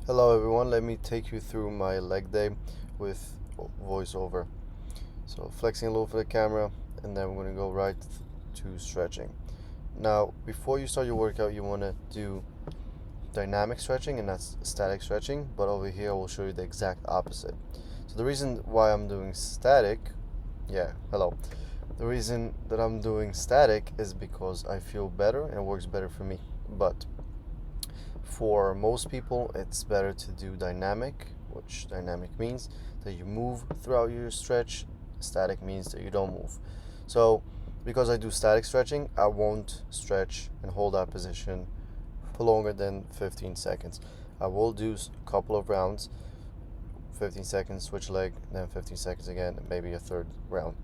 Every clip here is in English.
Hello everyone, let me take you through my leg day with voiceover. So flexing a little for the camera, and then we're going to go right to stretching. Now, before you start your workout, you want to do dynamic stretching, and that's static stretching, but over here I will show you the exact opposite. So the reason why I'm doing static, the reason that I'm doing static is because I feel better and it works better for me. But for most people, it's better to do dynamic, which dynamic means that you move throughout your stretch. Static means that you don't move. So because I do static stretching, I won't stretch and hold that position for longer than 15 seconds. I will do a couple of rounds, 15 seconds, switch leg, then 15 seconds again, and maybe a third round.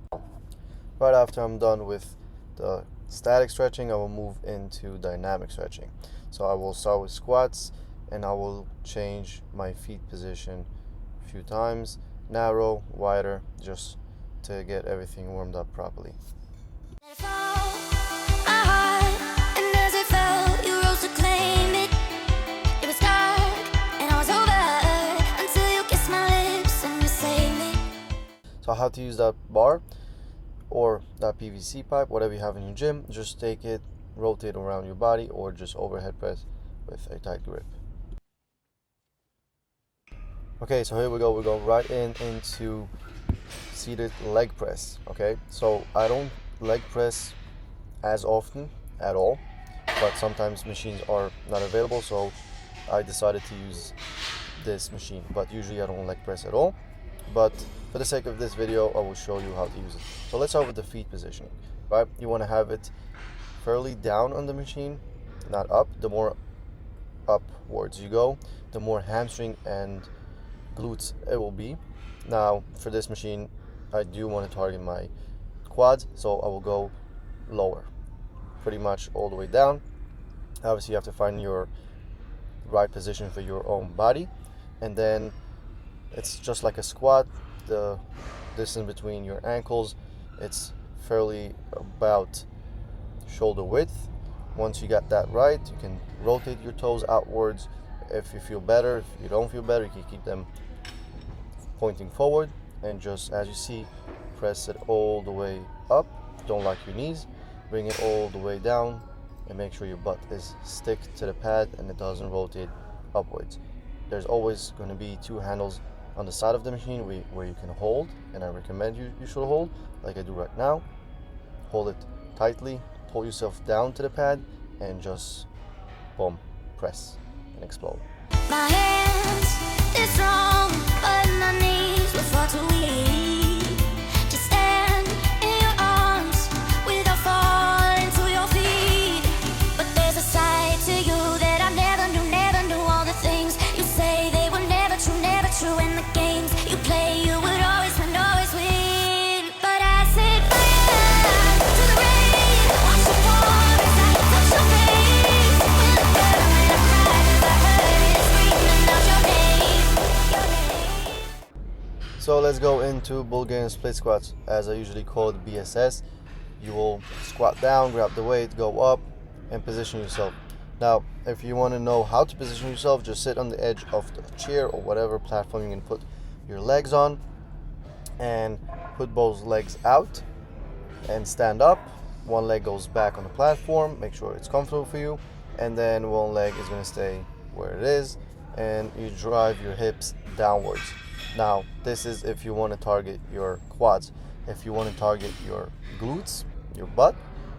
Right after I'm done with the static stretching, I will move into dynamic stretching. So I will start with squats, and I will change my feet position a few times, narrow, wider, just to get everything warmed up properly. So how to use that bar or that PVC pipe, whatever you have in your gym, just take it, rotate around your body, or just overhead press with a tight grip. Okay, so here we go. We go right into seated leg press. Okay, so I don't leg press as often at all, but sometimes machines are not available, so I decided to use this machine. But usually I don't leg press at all, but for the sake of this video I will show you how to use it. So let's start with the feet positioning. Right, you want to have it fairly down on the machine, not up. The more upwards you go, the more hamstring and glutes it will be. Now for this machine, I do want to target my quads, so I will go lower, pretty much all the way down. Obviously you have to find your right position for your own body, and then it's just like a squat. The distance between your ankles, it's fairly about shoulder width. Once you got that right, you can rotate your toes outwards if you feel better. If you don't feel better, you can keep them pointing forward, and just as you see, press it all the way up. Don't lock your knees, bring it all the way down, and make sure your butt is stick to the pad and it doesn't rotate upwards. There's always going to be two handles on the side of the machine where you can hold, and I recommend you should hold like I do right now. Hold it tightly, pull yourself down to the pad, and just boom, press and explode. My hands, they're strong, but my knees were far too weak to stand in your arms without falling to your feet. But there's a side to you that I never knew. All the things you say, they were never true. And the games you play, you would always win. But I said fire to the rain, watch the fall as I touch your face. When the burn and I cried as I heard it screaming out your name. So let's go into Bulgarian split squats, as I usually call it, BSS. You will squat down, grab the weight, go up, and position yourself. Now, if you want to know how to position yourself, just sit on the edge of the chair or whatever platform you can put your legs on, and put both legs out and stand up. One leg goes back on the platform, make sure it's comfortable for you, and then one leg is going to stay where it is, and you drive your hips downwards. Now, this is if you want to target your quads. If you want to target your glutes, your butt,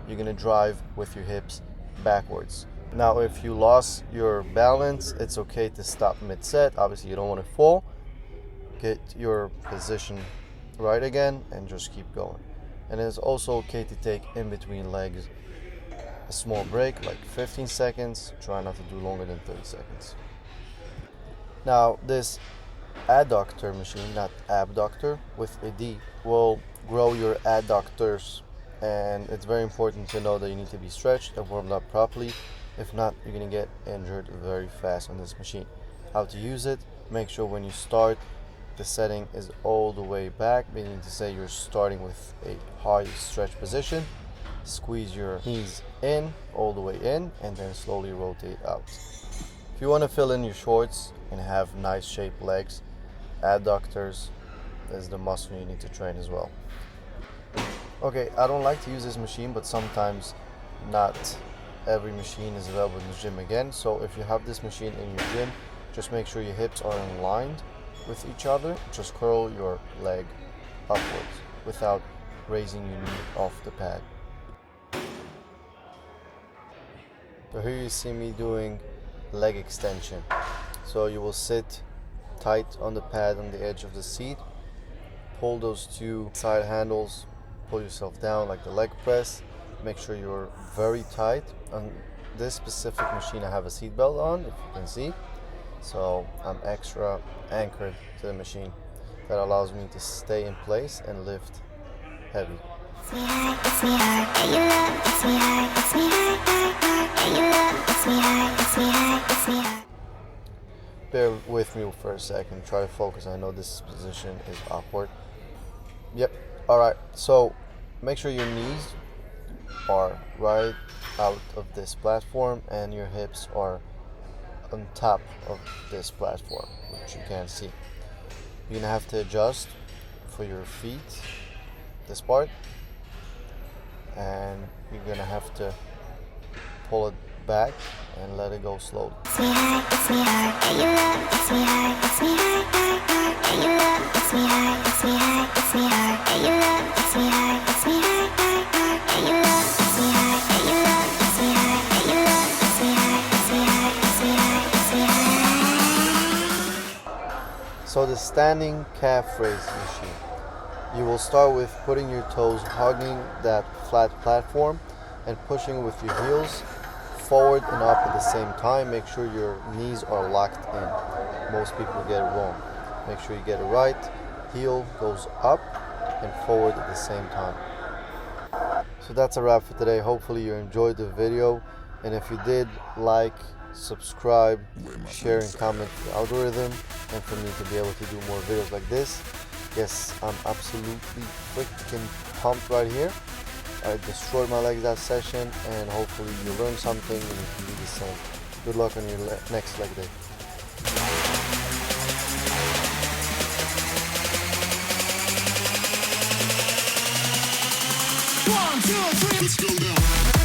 you're going to drive with your hips backwards. Now, if you lost your balance, it's okay to stop mid-set. Obviously, you don't want to fall. Get your position right again and just keep going. And it's also okay to take in between legs a small break, like 15 seconds. Try not to do longer than 30 seconds. Now, this adductor machine, not abductor, with a D, will grow your adductors. And it's very important to know that you need to be stretched and warmed up properly. If not, you're going to get injured very fast on this machine. How to use it: make sure when you start, the setting is all the way back, meaning to say you're starting with a high stretch position. Squeeze your knees in, all the way in, and then slowly rotate out. If you want to fill in your shorts and have nice shaped legs, adductors is the muscle you need to train as well. Okay, I don't like to use this machine, but sometimes not every machine is available in the gym again. So if you have this machine in your gym, just make sure your hips are aligned with each other. Just curl your leg upwards without raising your knee off the pad. So here you see me doing leg extension. So you will sit tight on the pad on the edge of the seat, pull those two side handles, pull yourself down like the leg press. Make sure you're very tight. On this specific machine I have a seat belt on, if you can see. So I'm extra anchored to the machine. That allows me to stay in place and lift heavy. It's me high, it's me hard, and you love, it's me high, it's me high, high, and you love, it's me high, it's me high, it's me high. Bear with me for a second, try to focus. I know this position is awkward. Yep, alright, so make sure your knees are right out of this platform and your hips are on top of this platform, which you can't see. You're gonna have to adjust for your feet, this part, and you're gonna have to pull it back and let it go slowly. It's me high, it's me hard, and you love, it's me high, it's me high, high, and you love, it's me high, it's me high, it's me hard, and you love, it's me high, it's me high, high, and you love, it's me high, and you love, it's me high, and you love, it's me high, it's me high, it's me high, it's me high. So the standing calf raise machine. You will start with putting your toes hugging that flat platform and pushing with your heels forward and up at the same time. Make sure your knees are locked in. Most people get it wrong. Make sure you get it right. Heel goes up and forward at the same time. So that's a wrap for today. Hopefully you enjoyed the video, and if you did, like, subscribe, share and comment the algorithm, and for me to be able to do more videos like this. Yes, I'm absolutely freaking pumped right here. I destroyed my legs that session, and hopefully you learned something and you can do the same. Good luck on your next leg day. One, two, three, let's go down.